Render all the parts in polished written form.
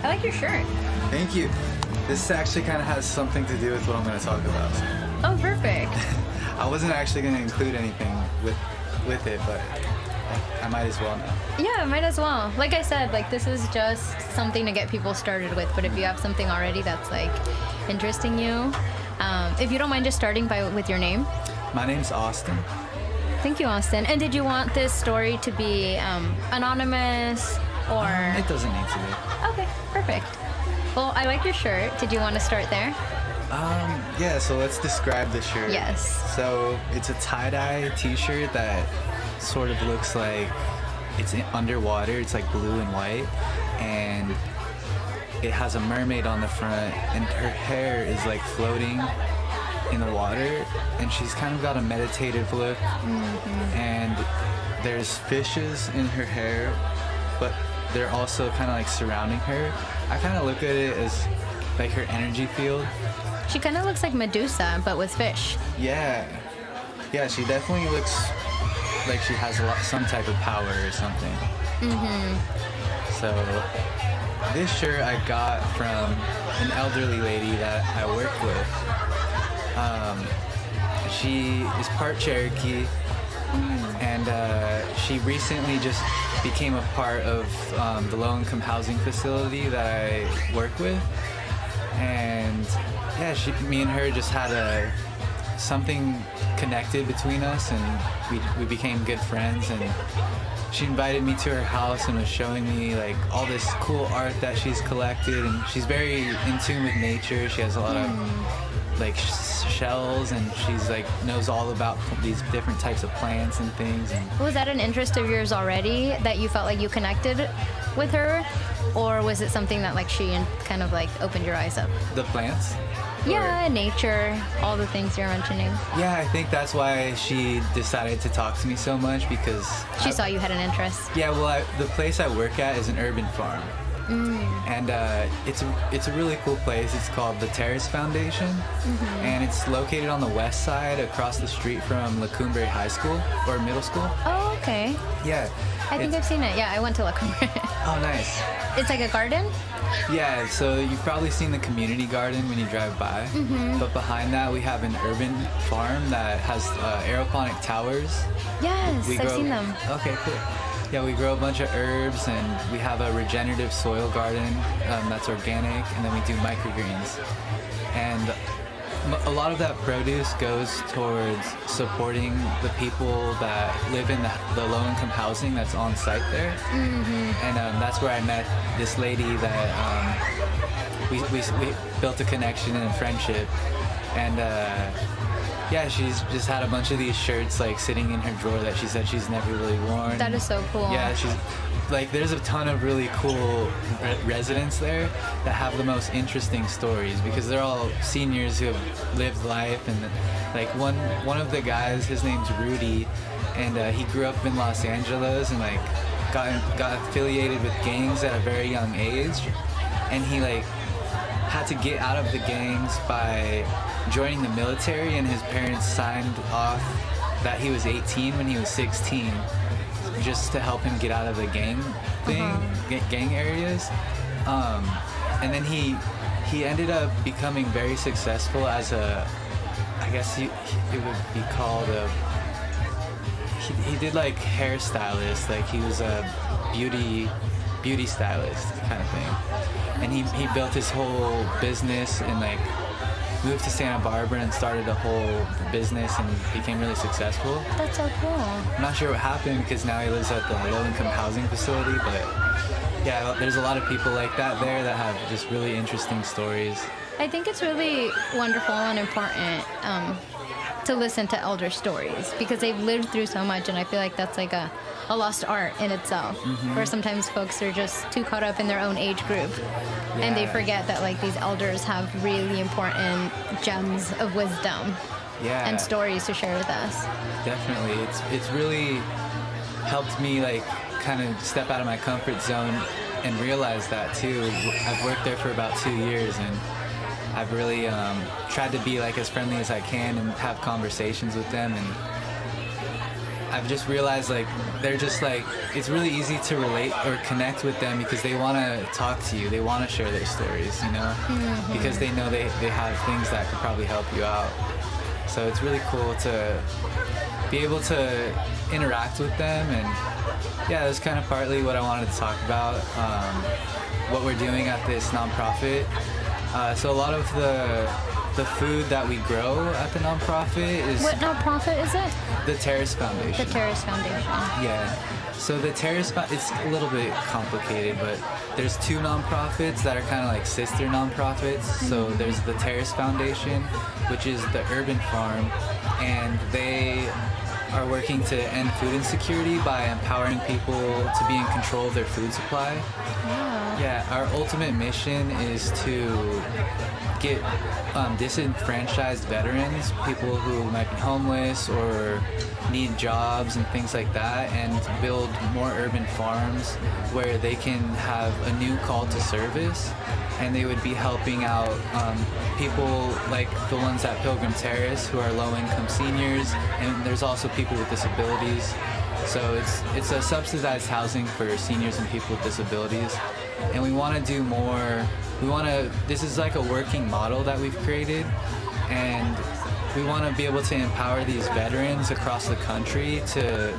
I like your shirt. Thank you. This actually kind of has something to do with what I'm going to talk about. Oh, perfect. I wasn't actually going to include anything with it, but I might as well now. Yeah, might as well. Like I said, like this is just something to get people started with. But if you have something already that's like interesting you, if you don't mind just starting with your name. My name's Austin. Thank you, Austin. And did you want this story to be anonymous or? It doesn't need to be. Okay, perfect. Well, I like your shirt. Did you want to start there? Yeah, so let's describe the shirt. Yes. So it's a tie-dye t-shirt that sort of looks like it's underwater. It's like blue and white, and it has a mermaid on the front, and her hair is like floating in the water, and she's kind of got a meditative look. And there's fishes in her hair, but they're also kind of like surrounding her. I kind of look at it as like her energy field. She kind of looks like Medusa, but with fish. Yeah, she definitely looks like she has some type of power or something. So this shirt I got from an elderly lady that I work with. She is part Cherokee, and she recently just became a part of the low-income housing facility that I work with. And yeah, me and her just had something connected between us, and we became good friends. And she invited me to her house and was showing me like all this cool art that she's collected, and she's very in tune with nature. She has a lot of like shells, and she's like knows all about these different types of plants and things. And Was that an interest of yours already that you felt like you connected with her, or was it something that like she kind of like opened your eyes up? the plants. Yeah, nature, all the things you're mentioning. Yeah, I think that's why she decided to talk to me so much, because She saw you had an interest. yeah, well, the place I work at is an urban farm, and it's a really cool place. It's called the Terrace Foundation, and it's located on the west side, across the street from Lecumberri High School or middle school. Oh, okay. Yeah, I think I've seen it. Yeah, I went to La Cumbre. oh, nice. It's like a garden? Yeah, so you've probably seen the community garden when you drive by, but behind that we have an urban farm that has aeroponic towers. Yes, We I've grow- seen them. Okay, cool. Yeah, we grow a bunch of herbs, and we have a regenerative soil garden that's organic, and then we do microgreens. And a lot of that produce goes towards supporting the people that live in the low-income housing that's on site there. And that's where I met this lady that we built a connection and a friendship. And yeah, she's just had a bunch of these shirts like sitting in her drawer that she said she's never really worn. That is so cool. Yeah, she's like, there's a ton of really cool residents there that have the most interesting stories, because they're all seniors who have lived life. And like one of the guys, his name's Rudy, and he grew up in Los Angeles and like got affiliated with gangs at a very young age, and he like had to get out of the gangs by joining the military, and his parents signed off that he was 18 when he was 16, just to help him get out of the gang thing, gang areas. And then he ended up becoming very successful as I guess it would be called he did like hairstylist, like he was a beauty stylist kind of thing. And he built his whole business and like moved to Santa Barbara and started a whole business and became really successful. That's so cool. I'm not sure what happened, because now he lives at the low-income housing facility, but yeah, there's a lot of people like that there that have just really interesting stories. I think it's really wonderful and important to listen to elder stories, because they've lived through so much, and I feel like that's like a lost art in itself, where sometimes folks are just too caught up in their own age group, and they Yeah. forget that like these elders have really important gems of wisdom and stories to share with us. Definitely. It's really helped me like kind of step out of my comfort zone and realize that too. I've worked there for about 2 years, and I've really tried to be like as friendly as I can and have conversations with them. And I've just realized like they're just like it's really easy to relate or connect with them because they want to talk to you. They want to share their stories, you know, because they know they have things that could probably help you out. So it's really cool to be able to interact with them, and yeah, that's kind of partly what I wanted to talk about. What we're doing at this nonprofit. So a lot of the food that we grow at the nonprofit is... What nonprofit is it? The Terrace Foundation. The Terrace Foundation. Yeah. So the Terrace, it's a little bit complicated, but there's two nonprofits that are kind of like sister nonprofits. So there's the Terrace Foundation, which is the urban farm, and they are working to end food insecurity by empowering people to be in control of their food supply. Wow. Yeah, our ultimate mission is to get disenfranchised veterans, people who might be homeless or need jobs and things like that, and build more urban farms where they can have a new call to service, and they would be helping out people like the ones at Pilgrim Terrace who are low-income seniors, and there's also people with disabilities. So it's a subsidized housing for seniors and people with disabilities, and we want to do more. This is like a working model that we've created, and we want to be able to empower these veterans across the country to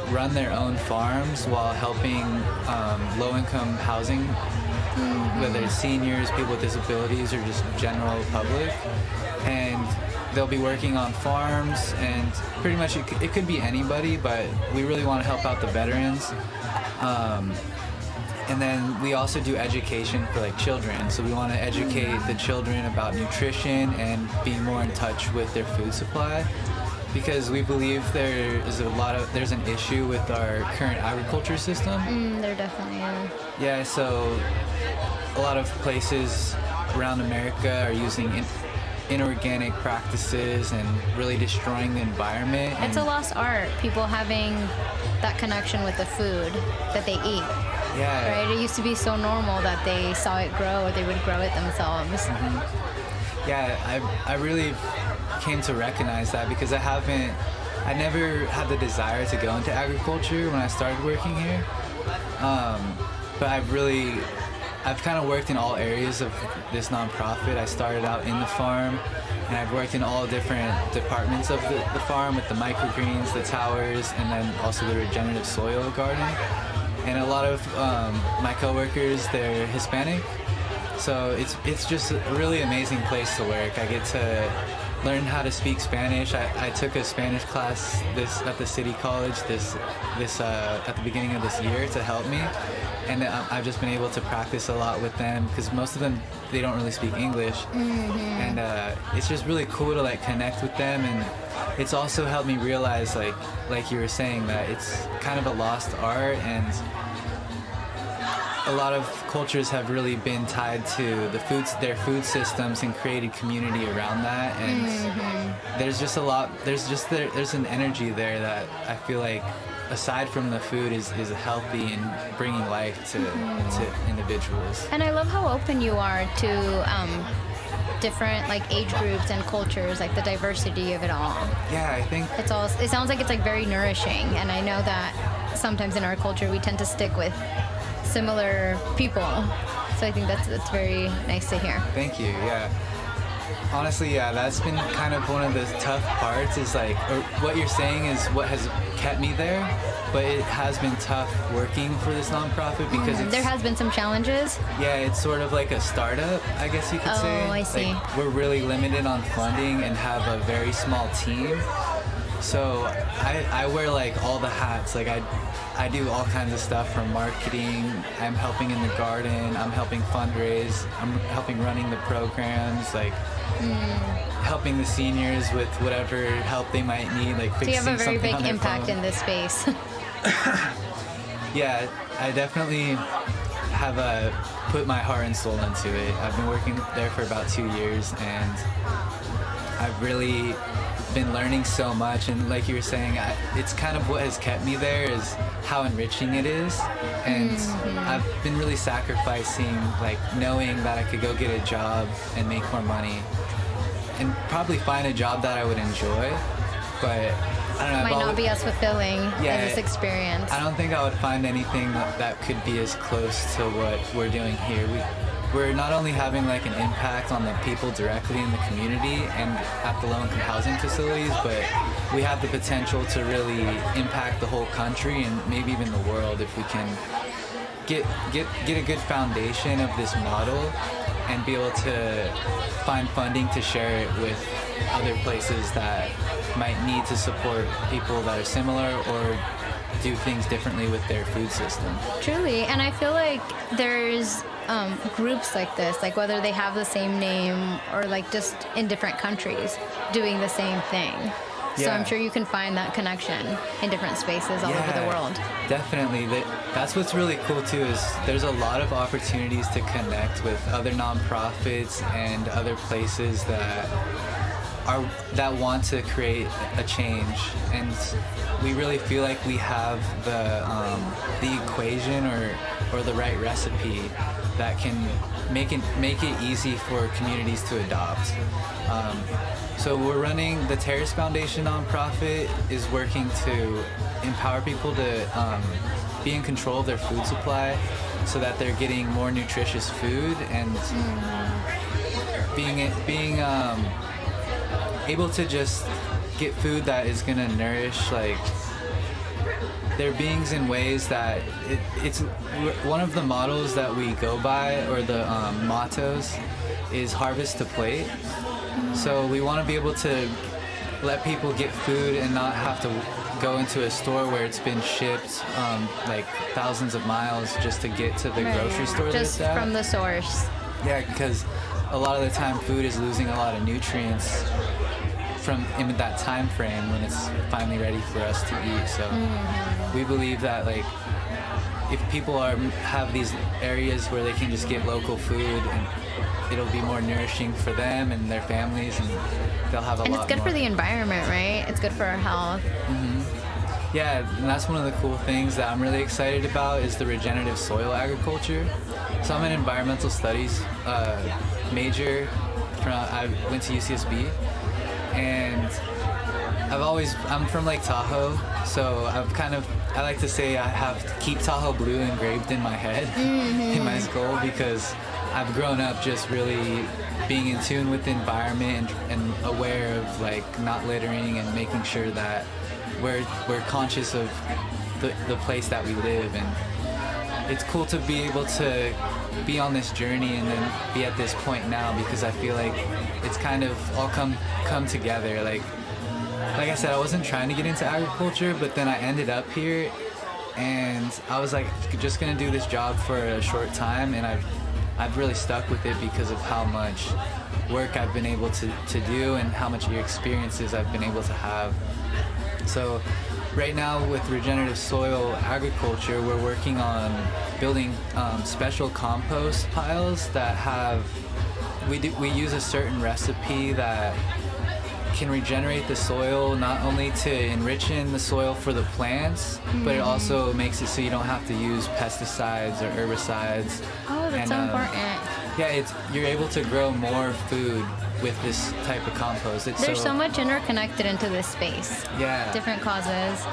run their own farms while helping low-income housing, whether it's seniors, people with disabilities, or just general public. And they'll be working on farms, and pretty much it could be anybody, but we really want to help out the veterans. And then we also do education for like children. So we want to educate the children about nutrition and being more in touch with their food supply, because we believe there's an issue with our current agriculture system. There definitely is. Yeah, so a lot of places around America are using inorganic practices and really destroying the environment. It's a lost art, people having that connection with the food that they eat. Yeah. Right? It used to be so normal that they saw it grow or they would grow it themselves. Yeah, I really came to recognize that because I never had the desire to go into agriculture when I started working here. But I've kind of worked in all areas of this nonprofit. I started out in the farm, and I've worked in all different departments of the farm with the microgreens, the towers, and then also the regenerative soil garden. And a lot of my coworkers, they're Hispanic, so it's just a really amazing place to work. I get to learn how to speak Spanish. I took a Spanish class at the city college at the beginning of this year to help me, and I've just been able to practice a lot with them because most of them, they don't really speak English, and it's just really cool to like connect with them. And it's also helped me realize, like you were saying, that it's kind of a lost art, and a lot of cultures have really been tied to their food systems and created community around that. And there's just there's an energy there that I feel like, aside from the food, is healthy and bringing life to individuals. And I love how open you are to different like age groups and cultures, like the diversity of it all. Yeah, I think it sounds like it's like very nourishing, and I know that sometimes in our culture we tend to stick with similar people, so I think that's very nice to hear. Thank you. Yeah, honestly, yeah, that's been kind of one of the tough parts, is like, or what you're saying is what has kept me there, but it has been tough working for this nonprofit because there has been some challenges. Yeah, it's sort of like a startup, I guess you could say. Oh, I see. Like, we're really limited on funding and have a very small team. So I wear like all the hats. Like I do all kinds of stuff from marketing. I'm helping in the garden. I'm helping fundraise. I'm helping running the programs. Like helping the seniors with whatever help they might need. Like fixing something. So you have a very big on their impact phone. in this space. Yeah, I definitely have put my heart and soul into it. I've been working there for about 2 years, and I've really been learning so much. And like you were saying, it's kind of what has kept me there, is how enriching it is. And I've been really sacrificing, like knowing that I could go get a job and make more money and probably find a job that I would enjoy. But I don't know. Might not be as fulfilling as this experience. I don't think I would find anything that could be as close to what we're doing here. We're not only having like an impact on the people directly in the community and at the low-income housing facilities, but we have the potential to really impact the whole country and maybe even the world if we can get a good foundation of this model and be able to find funding to share it with other places that might need to support people that are similar or do things differently with their food system. Truly, and I feel like there's groups like this, like whether they have the same name or like just in different countries doing the same thing. So I'm sure you can find that connection in different spaces all over the world. Definitely. That's what's really cool too, is there's a lot of opportunities to connect with other nonprofits and other places that want to create a change, and we really feel like we have the equation or the right recipe that can make it easy for communities to adopt. So we're running the Terrace Foundation nonprofit is working to empower people to be in control of their food supply so that they're getting more nutritious food and being able to just get food that is going to nourish like their beings in ways that it's one of the models that we go by, or the mottos, is harvest to plate. So we want to be able to let people get food and not have to go into a store where it's been shipped like thousands of miles just to get to the grocery store. Just from the source. Yeah, because a lot of the time food is losing a lot of nutrients in that time frame when it's finally ready for us to eat. So we believe that like if people have these areas where they can just get local food, and it'll be more nourishing for them and their families, and they'll have a lot more. And it's good for the environment, right? It's good for our health. Yeah, and that's one of the cool things that I'm really excited about is the regenerative soil agriculture. So I'm an environmental studies major. I went to UCSB, and I'm from Lake Tahoe, so I like to say I have Keep Tahoe Blue engraved in my head in my skull, because I've grown up just really being in tune with the environment and aware of like not littering and making sure that we're conscious of the place that we live. And it's cool to be able to be on this journey and then be at this point now, because I feel like it's kind of all come together. Like I said, I wasn't trying to get into agriculture, but then I ended up here, and I was like just gonna do this job for a short time, and I've really stuck with it because of how much work I've been able to do and how much experiences I've been able to have. So right now with regenerative soil agriculture, we're working on building special compost piles that we use a certain recipe that can regenerate the soil, not only to enrich in the soil for the plants, but it also makes it so you don't have to use pesticides or herbicides. Oh, that's so important. Yeah, you're able to grow more food with this type of compost. There's so much interconnected into this space. Yeah. Different causes.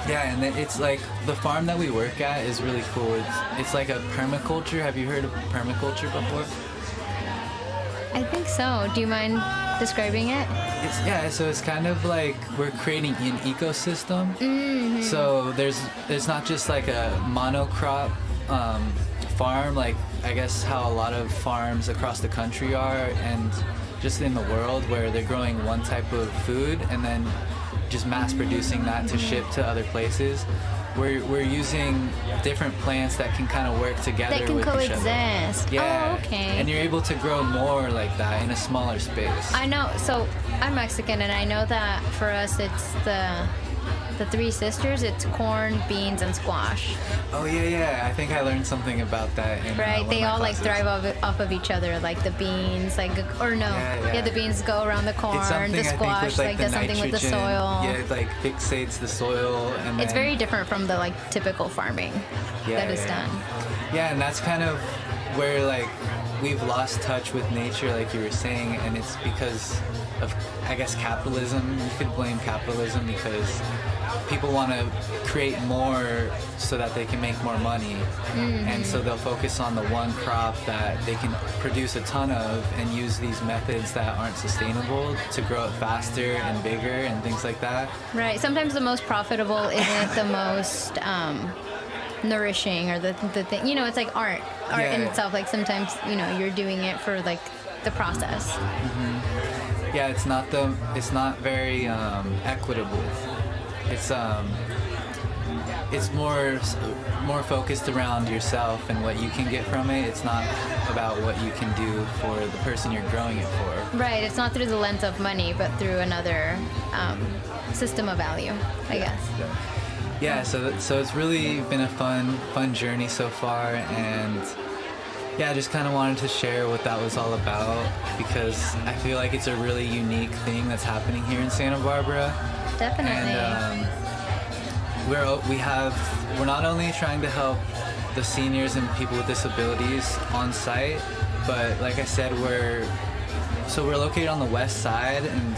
Yeah, and it's like the farm that we work at is really cool. It's like a permaculture. Have you heard of permaculture before? I think so. Do you mind describing it? So it's kind of like we're creating an ecosystem. So there's not just like a monocrop farm, like I guess how a lot of farms across the country are, and just in the world, where they're growing one type of food and then just mass producing that to ship to other places. We're using different plants that can kind of work together. That can with coexist. Each other. Yeah. Oh, okay. And you're able to grow more like that in a smaller space. I know. So I'm Mexican, and I know that for us, it's the three sisters. It's corn, beans, and squash. Oh yeah. I think I learned something about that. Right. They all like thrive off of each other. Like the beans, the beans go around the corn. The squash does something with the soil. Yeah, it like fixates the soil, and it's very different from the like typical farming that is done. Yeah, and that's kind of where like we've lost touch with nature, like you were saying, and it's because of, I guess, capitalism. You could blame capitalism because people want to create more so that they can make more money. And so they'll focus on the one crop that they can produce a ton of and use these methods that aren't sustainable to grow it faster and bigger and things like that. Right. Sometimes the most profitable isn't the most nourishing or the thing. You know, it's like art in itself. Like sometimes, you know, you're doing it for like the process. Yeah, it's not very equitable. It's more focused around yourself and what you can get from it. It's not about what you can do for the person you're growing it for. Right. It's not through the lens of money, but through another system of value, I guess. Yeah. So it's really been a fun journey so far, and yeah, I just kind of wanted to share what that was all about because I feel like it's a really unique thing that's happening here in Santa Barbara. Definitely. And we're not only trying to help the seniors and people with disabilities on site, but like I said, we're located on the west side, and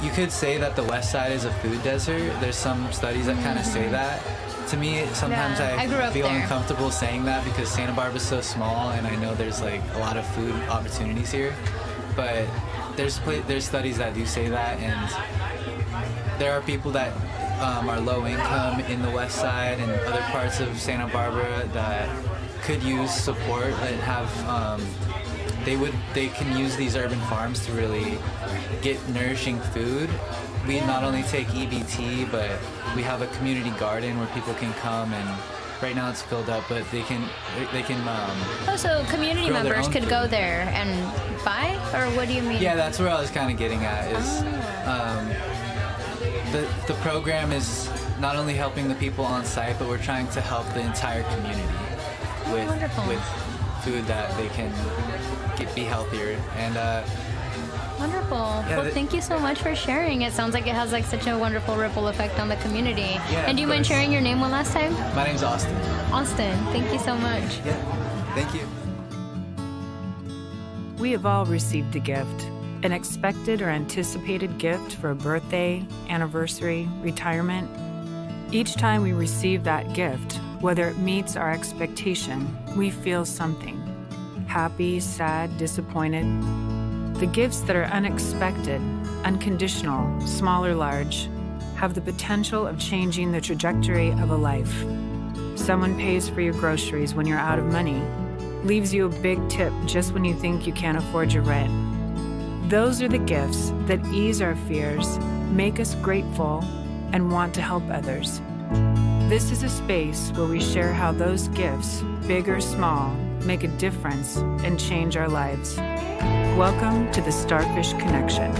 you could say that the west side is a food desert. There's some studies that kind of say that. To me, sometimes I feel uncomfortable saying that because Santa Barbara's so small, and I know there's like a lot of food opportunities here, but there's studies that do say that, and there are people that are low income in the west side and other parts of Santa Barbara that could use support, that have they can use these urban farms to really get nourishing food. We not only take EBT, but we have a community garden where people can come, and right now it's filled up, but they can so community members could go there and buy, or what do you mean? Yeah, that's where I was kind of getting at, is the program is not only helping the people on site, but we're trying to help the entire community with food that they can be healthier. And wonderful. Yeah, well, thank you so much for sharing. It sounds like it has like such a wonderful ripple effect on the community. Yeah, and do you mind sharing your name one last time? My name's Austin. Austin, thank you so much. Yeah, thank you. We have all received a gift, an expected or anticipated gift for a birthday, anniversary, retirement. Each time we receive that gift, whether it meets our expectation, we feel something. Happy, sad, disappointed. The gifts that are unexpected, unconditional, small or large, have the potential of changing the trajectory of a life. Someone pays for your groceries when you're out of money, leaves you a big tip just when you think you can't afford your rent. Those are the gifts that ease our fears, make us grateful, and want to help others. This is a space where we share how those gifts, big or small, make a difference and change our lives. Welcome to the Starfish Connection.